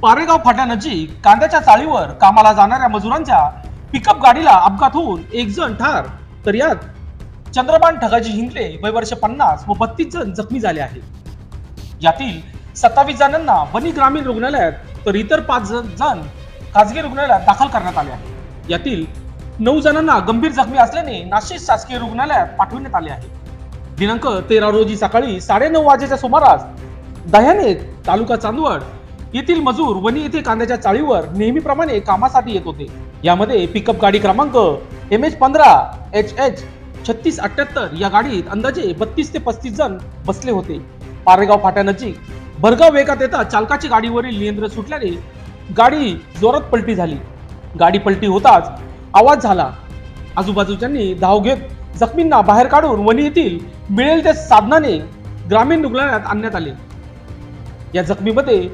पारेगाव फाट्यानजीक कांद्याच्या चाळीवर कामाला जाणाऱ्या मजुरांच्या पिकअप गाडीला अपघात होऊन एक जण ठार, तर यात चंद्रबान ठगाजी हिंगले वय वर्ष 50 व 32 जण जखमी झाले आहेत। यातील 27 जणांना वनी ग्रामीण रुग्णालयात तर इतर 5 जण खासगी रुग्णालयात दाखल करण्यात आले आहे। यातील 9 जणांना गंभीर जखमी असल्याने नाशिक शासकीय रुग्णालयात पाठवण्यात आले आहे। दिनांक 13 रोजी सकाळी 9:30 वाजेच्या सुमारास दह्याने तालुका चांदवड येथील मजूर वनी येथे कांद्याच्या चाळीवर नेहमीप्रमाणे कामासाठी येत होते। यामध्ये पिकअप गाडी क्रमांक MH15HH 3678 या गाडीत अंदाजे 32 ते 35 जण बसले होते। पारेगाव फाट्यानजीक भरधाव वेगात येता चालकाची गाडीवरील नियंत्रण सुटल्याने गाडी जोरात पलटी झाली। गाडी पलटी होताच आवाज झाला। आजूबाजूच्यांनी धाव घेत जखमींना बाहेर काढून वनी येथील मिळेल त्या साधनाने ग्रामीण रुग्णालयात आणण्यात आले। या जखमीमध्ये